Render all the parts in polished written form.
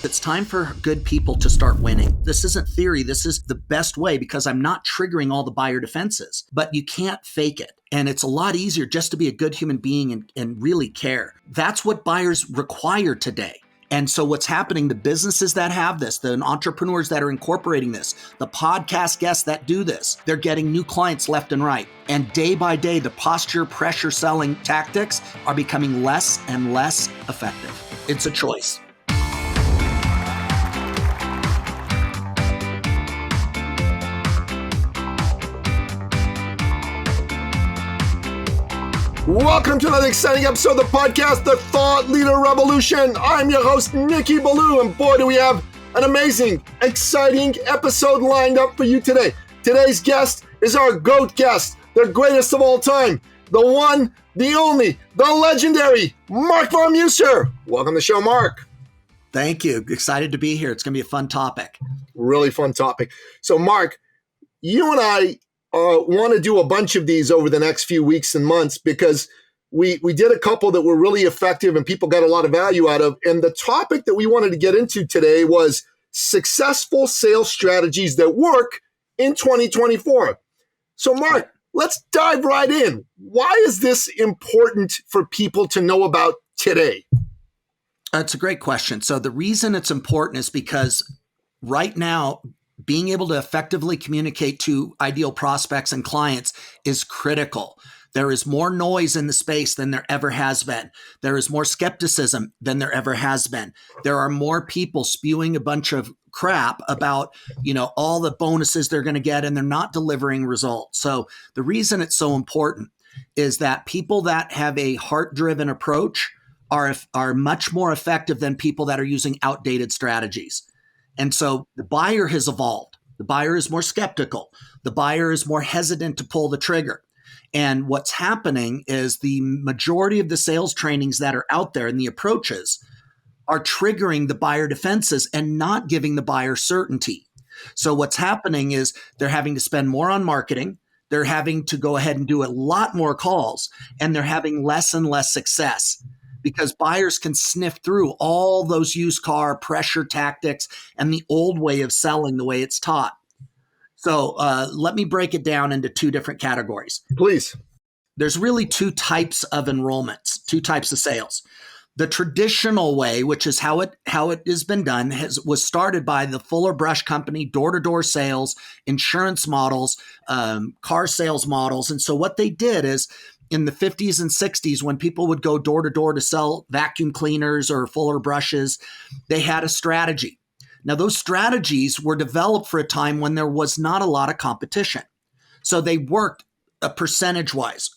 It's time for good people to start winning. This isn't theory. This is the best way because I'm not triggering all the buyer defenses, but you can't fake it. And it's a lot easier just to be a good human being and really care. That's what buyers require today. And so what's happening, the businesses that have this, the entrepreneurs that are incorporating this, the podcast guests that do this, they're getting new clients left and right. And day by day, the posture pressure selling tactics are becoming less and less effective. It's a choice. Welcome to another exciting episode of the podcast, The Thought Leader Revolution. I'm your host, Nicky Ballou, and boy, do we have an amazing, exciting episode lined up for you today. Today's guest is our GOAT guest, the greatest of all time, the one, the only, the legendary Marc von Musser. Welcome to the show, Marc. Thank you. Excited to be here. It's going to be a fun topic. Really fun topic. So, Marc, you and I want to do a bunch of these over the next few weeks and months because we did a couple that were really effective and people got a lot of value out of. And the topic that we wanted to get into today was successful sales strategies that work in 2024. So, Marc, let's dive right in. Why is this important for people to know about today? That's a great question. So the reason it's important is because right now, being able to effectively communicate to ideal prospects and clients is critical. There is more noise in the space than there ever has been. There is more skepticism than there ever has been. There are more people spewing a bunch of crap about, all the bonuses they're going to get, and they're not delivering results. So the reason it's so important is that people that have a heart-driven approach are much more effective than people that are using outdated strategies. And so the buyer has evolved. The buyer is more skeptical. The buyer is more hesitant to pull the trigger. And what's happening is the majority of the sales trainings that are out there and the approaches are triggering the buyer defenses and not giving the buyer certainty. So what's happening is they're having to spend more on marketing. They're having to go ahead and do a lot more calls, and they're having less and less success, because buyers can sniff through all those used car pressure tactics and the old way of selling the way it's taught. So let me break it down into two different categories. Please. There's really two types of enrollments, two types of sales. The traditional way, which is how it has been done, was started by the Fuller Brush Company, door-to-door sales, insurance models, car sales models. And so what they did is, in the 50s and 60s, when people would go door to door to sell vacuum cleaners or Fuller brushes, they had a strategy. Now, those strategies were developed for a time when there was not a lot of competition. So they worked percentage-wise.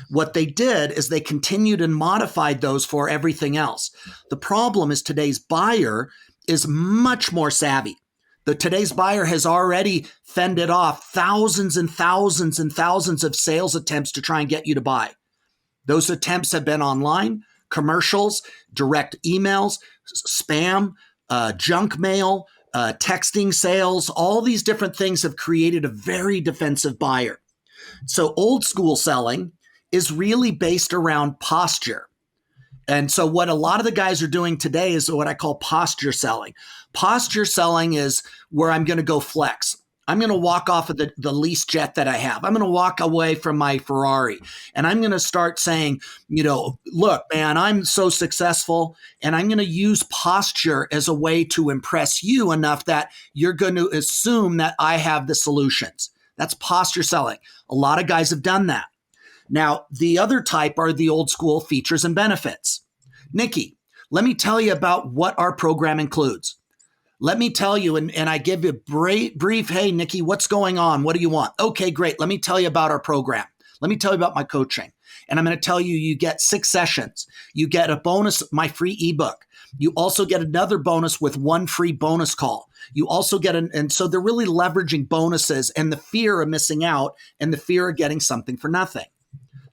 What they did is they continued and modified those for everything else. The problem is today's buyer is much more savvy. Today's buyer has already fended off thousands and thousands and thousands of sales attempts to try and get you to buy. Those attempts have been online, commercials, direct emails, spam, junk mail, texting sales. All these different things have created a very defensive buyer. So old school selling is really based around posture. And so what a lot of the guys are doing today is what I call posture selling. Posture selling is where I'm going to go flex. I'm going to walk off of the lease jet that I have. I'm going to walk away from my Ferrari, and I'm going to start saying, look, man, I'm so successful, and I'm going to use posture as a way to impress you enough that you're going to assume that I have the solutions. That's posture selling. A lot of guys have done that. Now, the other type are the old school features and benefits. Nicky, let me tell you about what our program includes. Let me tell you, and I give you a brief, hey, Nicky, what's going on? What do you want? Okay, great. Let me tell you about our program. Let me tell you about my coaching. And I'm going to tell you, you get 6 sessions. You get a bonus, my free ebook. You also get another bonus with 1 free bonus call. You also get and so they're really leveraging bonuses and the fear of missing out and the fear of getting something for nothing.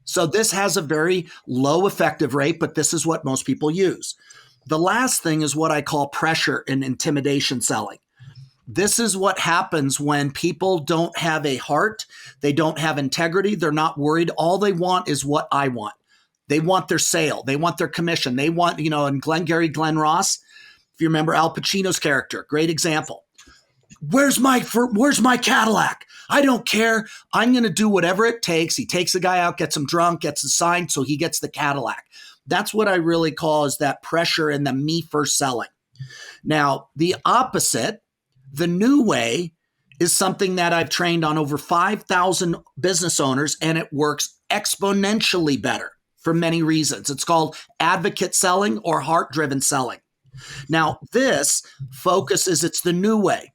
So this has a very low effective rate, but this is what most people use. The last thing is what I call pressure and intimidation selling. This is what happens when people don't have a heart, they don't have integrity, they're not worried. All they want is what I want. They want their sale, they want their commission, they want, and Glenn Ross, If you remember Al Pacino's character, great example. Where's my Cadillac? I don't care. I'm going to do whatever it takes. He takes the guy out, gets him drunk, gets the sign, so he gets the Cadillac. That's what I really call is that pressure and the me first selling. Now, the opposite, the new way, is something that I've trained on over 5,000 business owners, and it works exponentially better for many reasons. It's called advocate selling or heart-driven selling. Now, this focuses, it's the new way.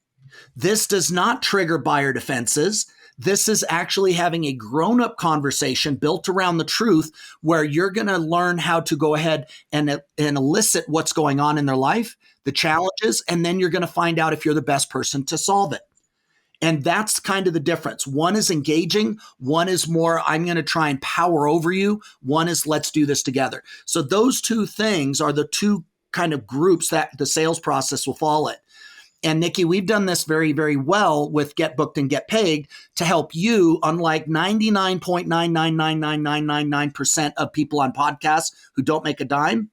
This does not trigger buyer defenses. This is actually having a grown-up conversation built around the truth where you're going to learn how to go ahead and elicit what's going on in their life, the challenges, and then you're going to find out if you're the best person to solve it. And that's kind of the difference. One is engaging. One is more, I'm going to try and power over you. One is, let's do this together. So those two things are the two kind of groups that the sales process will fall in. And Nikki, we've done this very, very well with Get Booked and Get Paid to help you, unlike 99.9999999% of people on podcasts who don't make a dime,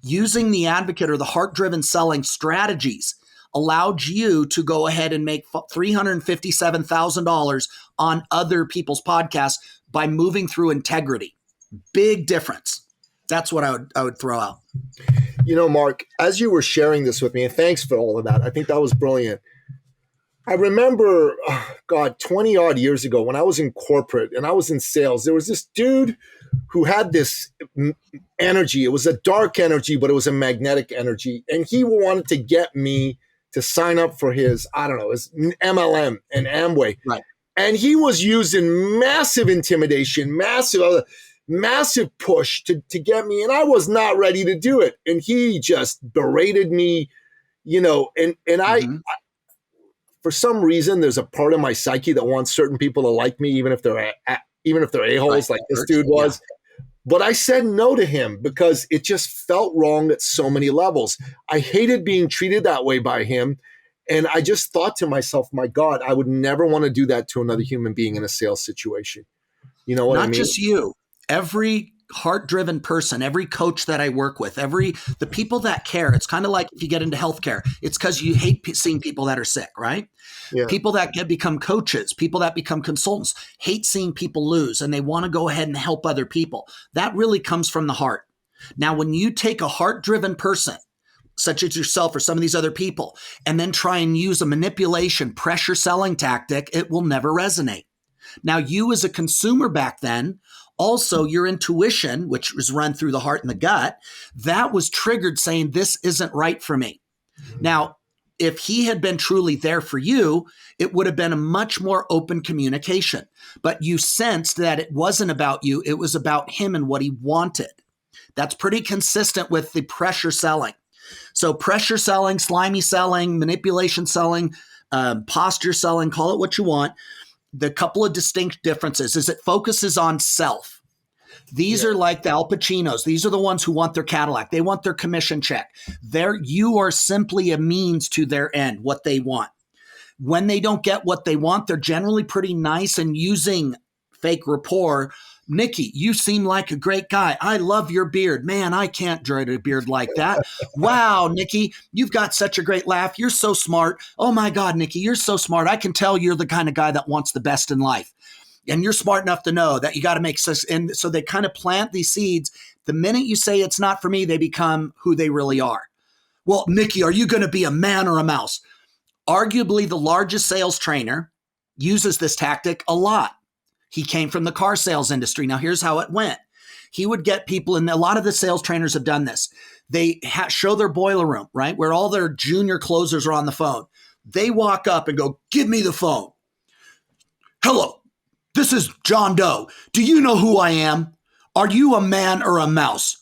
using the advocate or the heart-driven selling strategies allowed you to go ahead and make $357,000 on other people's podcasts by moving through integrity. Big difference. That's what I would throw out. You know, Marc, as you were sharing this with me, and thanks for all of that. I think that was brilliant. I remember, 20 odd years ago when I was in corporate and I was in sales, there was this dude who had this energy. It was a dark energy, but it was a magnetic energy. And he wanted to get me to sign up for his, his MLM and Amway. Right. And he was using massive intimidation, massive push to get me. And I was not ready to do it. And he just berated me, and I, for some reason, there's a part of my psyche that wants certain people to like me, even if they're a-holes like this dude was. Yeah. But I said no to him because it just felt wrong at so many levels. I hated being treated that way by him. And I just thought to myself, my God, I would never want to do that to another human being in a sales situation. You know what I mean? Not just you. Every heart-driven person, every coach that I work with, the people that care, it's kind of like if you get into healthcare, it's because you hate seeing people that are sick, right? Yeah. People that become coaches, people that become consultants, hate seeing people lose, and they want to go ahead and help other people. That really comes from the heart. Now, when you take a heart-driven person, such as yourself or some of these other people, and then try and use a manipulation, pressure selling tactic, it will never resonate. Now, you as a consumer back then, also, your intuition, which was run through the heart and the gut, that was triggered saying, this isn't right for me. Now, if he had been truly there for you, it would have been a much more open communication. But you sensed that it wasn't about you. It was about him and what he wanted. That's pretty consistent with the pressure selling. So pressure selling, slimy selling, manipulation selling, posture selling, call it what you want. The couple of distinct differences is it focuses on self. These are like the Al Pacinos. These are the ones who want their Cadillac. They want their commission check. You are simply a means to their end, what they want. When they don't get what they want, they're generally pretty nice and using fake rapport. Nikki, you seem like a great guy. I love your beard. Man, I can't dread a beard like that. Wow, Nikki, you've got such a great laugh. You're so smart. Oh my God, Nikki, you're so smart. I can tell you're the kind of guy that wants the best in life. And you're smart enough to know that you got to make such, and so they kind of plant these seeds. The minute you say it's not for me, they become who they really are. Well, Nikki, are you going to be a man or a mouse? Arguably the largest sales trainer uses this tactic a lot. He came from the car sales industry. Now, here's how it went. He would get people, and a lot of the sales trainers have done this. They show their boiler room, right, where all their junior closers are on the phone. They walk up and go, give me the phone. Hello, this is John Doe. Do you know who I am? Are you a man or a mouse?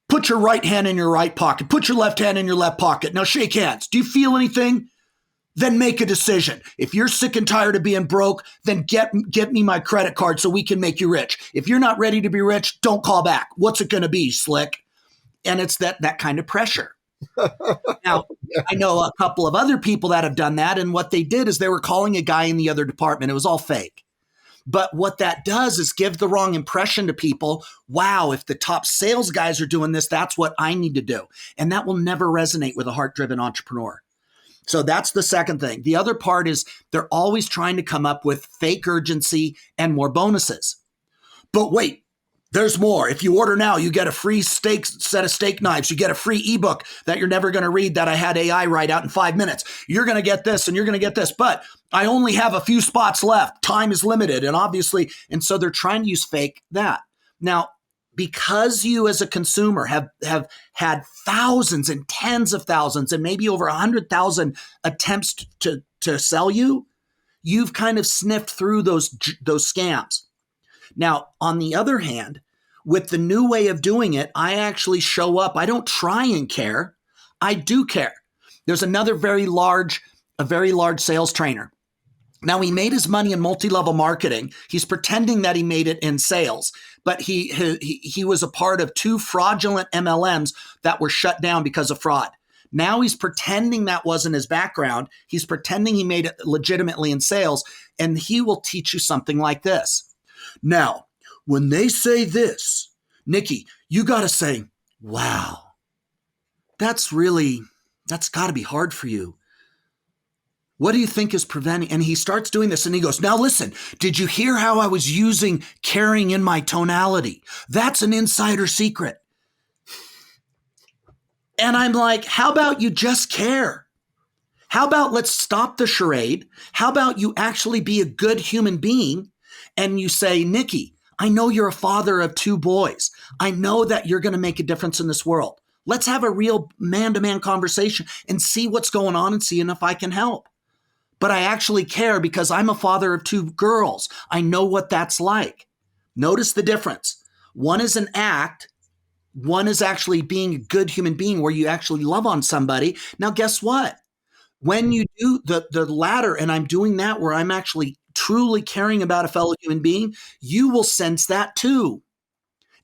Put your right hand in your right pocket. Put your left hand in your left pocket. Now shake hands. Do you feel anything? Then make a decision. If you're sick and tired of being broke, then get me my credit card so we can make you rich. If you're not ready to be rich, don't call back. What's it going to be, slick? And it's that kind of pressure. Now, I know a couple of other people that have done that, and what they did is they were calling a guy in the other department. It was all fake. But what that does is give the wrong impression to people. Wow, if the top sales guys are doing this, that's what I need to do. And that will never resonate with a heart-driven entrepreneur. So that's the second thing. The other part is they're always trying to come up with fake urgency and more bonuses. But wait, there's more. If you order now, you get a free set of steak knives. You get a free ebook that you're never going to read that I had AI write out in 5 minutes. You're going to get this and you're going to get this. But I only have a few spots left. Time is limited. And so they're trying to use fake that. Now, because you as a consumer have had thousands and tens of thousands and maybe over 100,000 attempts to sell you, you've kind of sniffed through those scams. Now, on the other hand, with the new way of doing it, I actually show up. I don't try and care. I do care. There's another very large sales trainer. Now, he made his money in multi-level marketing. He's pretending that he made it in sales, but he was a part of 2 fraudulent MLMs that were shut down because of fraud. Now he's pretending that wasn't his background. He's pretending he made it legitimately in sales, and he will teach you something like this. Now, when they say this, Nikki, you got to say, wow, that's got to be hard for you. What do you think is preventing? And he starts doing this and he goes, now listen, did you hear how I was using caring in my tonality? That's an insider secret. And I'm like, how about you just care? How about let's stop the charade? How about you actually be a good human being? And you say, Nikki, I know you're a father of 2 boys. I know that you're going to make a difference in this world. Let's have a real man-to-man conversation and see what's going on and see if I can help. But I actually care because I'm a father of 2 girls. I know what that's like. Notice the difference. One is an act. One is actually being a good human being where you actually love on somebody. Now, guess what? When you do the latter, and I'm doing that where I'm actually truly caring about a fellow human being, you will sense that too.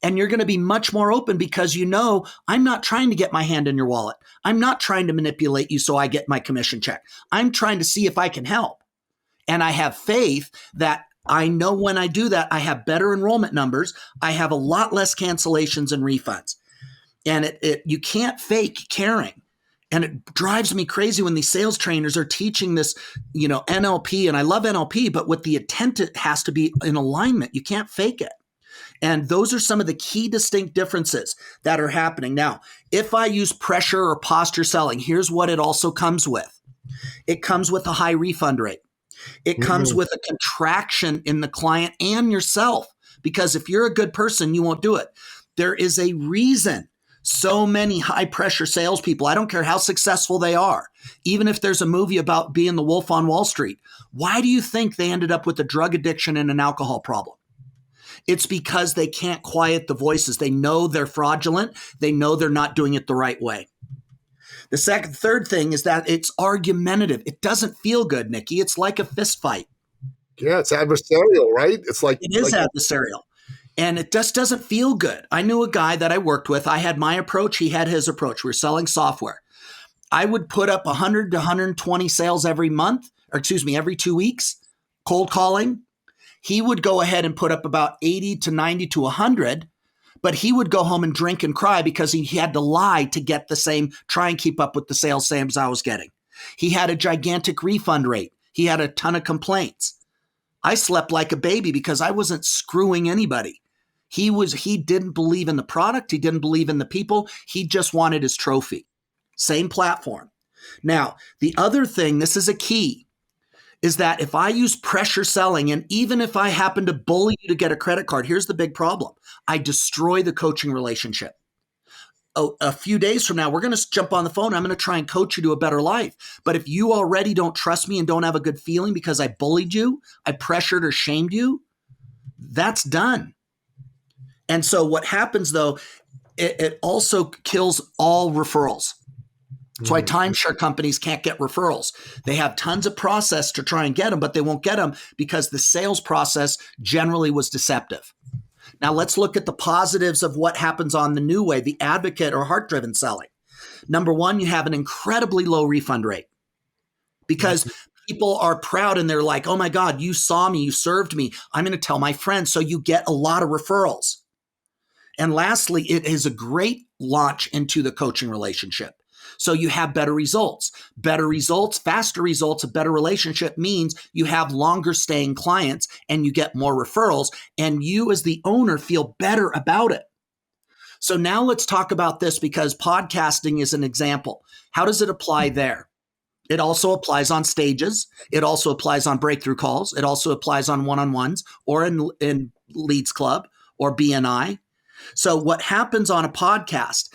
And you're going to be much more open because you know I'm not trying to get my hand in your wallet. I'm not trying to manipulate you so I get my commission check. I'm trying to see if I can help. And I have faith that I know when I do that, I have better enrollment numbers. I have a lot less cancellations and refunds. And you can't fake caring. And it drives me crazy when these sales trainers are teaching this, NLP. And I love NLP, but with the intent, it has to be in alignment. You can't fake it. And those are some of the key distinct differences that are happening. Now, if I use pressure or posture selling, here's what it also comes with. It comes with a high refund rate. It comes with a contraction in the client and yourself, because if you're a good person, you won't do it. There is a reason so many high pressure salespeople, I don't care how successful they are, even if there's a movie about being the wolf on Wall Street, why do you think they ended up with a drug addiction and an alcohol problem? It's because they can't quiet the voices. They know they're fraudulent. They know they're not doing it the right way. The third thing is that it's argumentative. It doesn't feel good, Nikki. It's like a fist fight. Yeah, it's adversarial, right? It is adversarial. And it just doesn't feel good. I knew a guy that I worked with. I had my approach. He had his approach. We were selling software. I would put up 100 to 120 sales every 2 weeks, cold calling. He would go ahead and put up about 80 to 90 to 100, but he would go home and drink and cry because he had to lie to get the same, try and keep up with the sales same as I was getting. He had a gigantic refund rate. He had a ton of complaints. I slept like a baby because I wasn't screwing anybody. He didn't believe in the product. He didn't believe in the people. He just wanted his trophy. Same platform. Now, the other thing, this is a key, is that if I use pressure selling, and even if I happen to bully you to get a credit card, here's the big problem. I destroy the coaching relationship. A few days from now, we're going to jump on the phone. I'm going to try and coach you to a better life. But if you already don't trust me and don't have a good feeling because I bullied you, I pressured or shamed you, that's done. And so what happens, though, it also kills all referrals. That's why timeshare companies can't get referrals. They have tons of process to try and get them, but they won't get them because the sales process generally was deceptive. Now let's look at the positives of what happens on the new way, the advocate or heart-driven selling. Number one, you have an incredibly low refund rate because people are proud and they're like, oh my God, you saw me, you served me. I'm going to tell my friends. So you get a lot of referrals. And lastly, it is a great launch into the coaching relationship. So you have better results, faster results, a better relationship means you have longer staying clients and you get more referrals, and you as the owner feel better about it. So now let's talk about this, because podcasting is an example. How does it apply there? It also applies on stages. It also applies on breakthrough calls. It also applies on one-on-ones or in Leads Club or BNI. So what happens on a podcast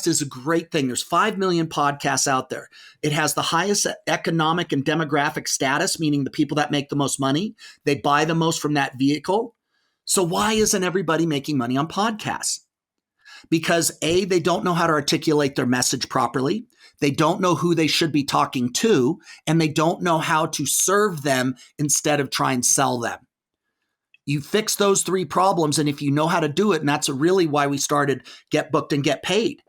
is a great thing. There's 5 million podcasts out there. It has the highest economic and demographic status, meaning the people that make the most money, they buy the most from that vehicle. So why isn't everybody making money on podcasts? Because A, they don't know how to articulate their message properly. They don't know who they should be talking to, and they don't know how to serve them instead of try and sell them. You fix those 3 problems, and if you know how to do it, and that's really why we started Get Booked and Get Paid.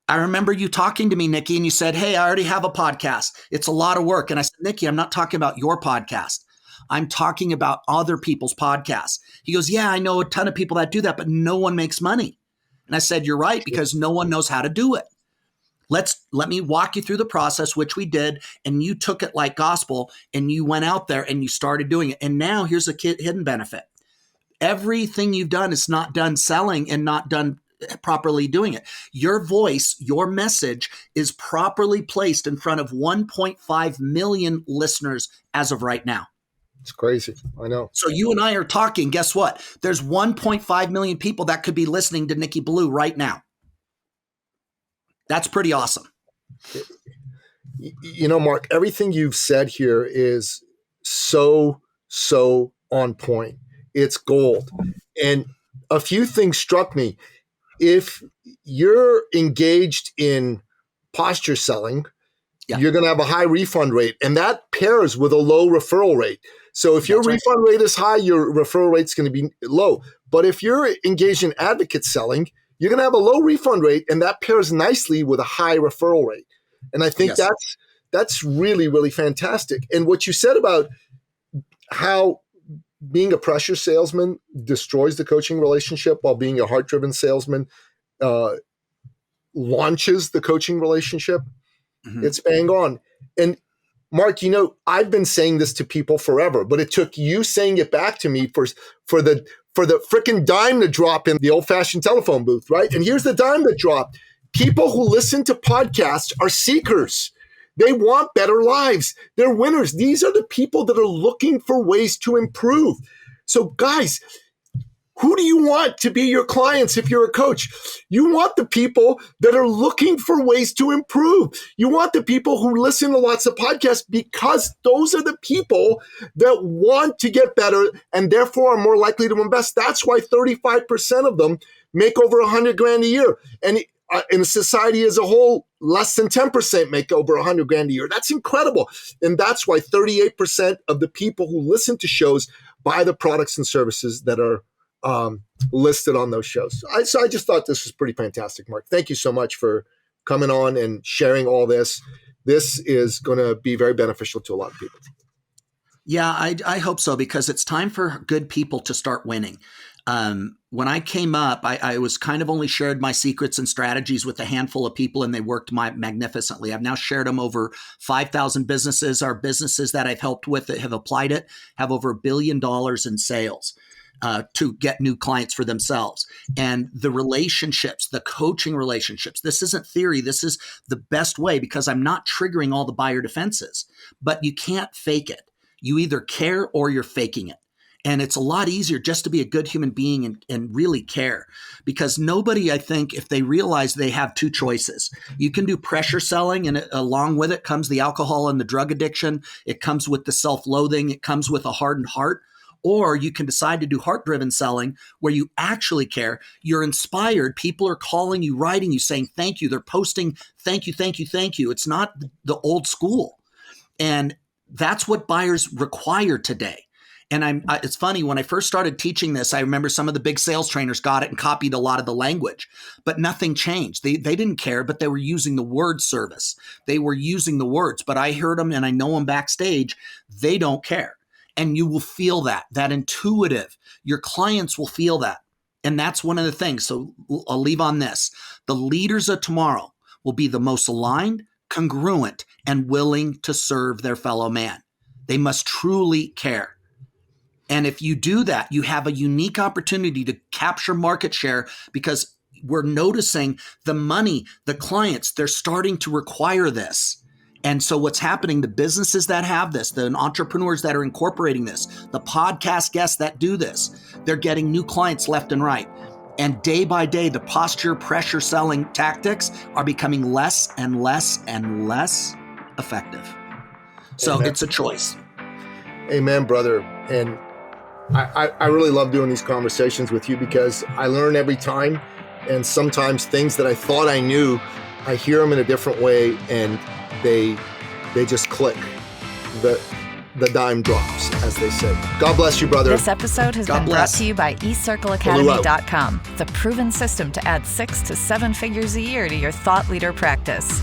I remember you talking to me, Nikki, and you said, hey, I already have a podcast. It's a lot of work. And I said, Nikki, I'm not talking about your podcast. I'm talking about other people's podcasts. He goes, yeah, I know a ton of people that do that, but no one makes money. And I said, you're right, because no one knows how to do it. Let me walk you through the process, which we did, and you took it like gospel, and you went out there and you started doing it. And now here's a hidden benefit. Everything you've done is not done selling and not done properly doing it. Your voice, your message is properly placed in front of 1.5 million listeners as of right now. It's crazy. I know. So you and I are talking. Guess what? There's 1.5 million people that could be listening to Nikki Blue right now. That's pretty awesome. You know, Mark, everything you've said here is so on point. It's gold. And a few things struck me. If you're engaged in posture selling, you're going to have a high refund rate, and that pairs with a low referral rate. So if your refund rate is high, your referral rate is going to be low. But if you're engaged in advocate selling, you're going to have a low refund rate, and that pairs nicely with a high referral rate. And I think that's really, really fantastic. And what you said about how being a pressure salesman destroys the coaching relationship, while being a heart-driven salesman launches the coaching relationship, it's bang on. And Mark, you know, I've been saying this to people forever, but it took you saying it back to me for the freaking dime to drop in the old-fashioned telephone booth, right? And here's the dime that dropped. People who listen to podcasts are seekers. They want better lives. They're winners. These are the people that are looking for ways to improve. So guys, who do you want to be your clients if you're a coach? You want the people that are looking for ways to improve. You want the people who listen to lots of podcasts, because those are the people that want to get better and therefore are more likely to invest. That's why 35% of them make over $100,000 a year. And in society as a whole, less than 10% make over $100,000 a year. That's incredible. And that's why 38% of the people who listen to shows buy the products and services that are listed on those shows. So I just thought this was pretty fantastic, Mark. Thank you so much for coming on and sharing all this. This is going to be very beneficial to a lot of people. Yeah, I hope so, because it's time for good people to start winning. When I came up, I was kind of only shared my secrets and strategies with a handful of people, and they worked magnificently. I've now shared them over 5,000 businesses. Our businesses that I've helped with that have applied it have over $1 billion in sales. To get new clients for themselves. And the relationships, the coaching relationships, this isn't theory. This is the best way, because I'm not triggering all the buyer defenses, but you can't fake it. You either care or you're faking it. And it's a lot easier just to be a good human being and really care, because nobody, I think, if they realize they have 2 choices, you can do pressure selling, and along with it comes the alcohol and the drug addiction. It comes with the self-loathing. It comes with a hardened heart. Or you can decide to do heart-driven selling, where you actually care. You're inspired. People are calling you, writing you, saying thank you. They're posting thank you, thank you, thank you. It's not the old school. And that's what buyers require today. And it's funny, when I first started teaching this, I remember some of the big sales trainers got it and copied a lot of the language, but nothing changed. They didn't care, but they were using the word service. They were using the words, but I heard them and I know them backstage. They don't care. And you will feel that intuitive. Your clients will feel that. And that's one of the things. So I'll leave on this. The leaders of tomorrow will be the most aligned, congruent, and willing to serve their fellow man. They must truly care. And if you do that, you have a unique opportunity to capture market share, because we're noticing the money, the clients, they're starting to require this. And so what's happening, the businesses that have this, the entrepreneurs that are incorporating this, the podcast guests that do this, they're getting new clients left and right. And day by day, the posture pressure selling tactics are becoming less and less and less effective. So Amen. It's a choice. Amen, brother. And I really love doing these conversations with you, because I learn every time. And sometimes things that I thought I knew, I hear them in a different way, and they just click. The dime drops, as they say. God bless you, brother. This episode has been brought to you by eCircleAcademy.com, the proven system to add 6 to 7 figures a year to your thought leader practice.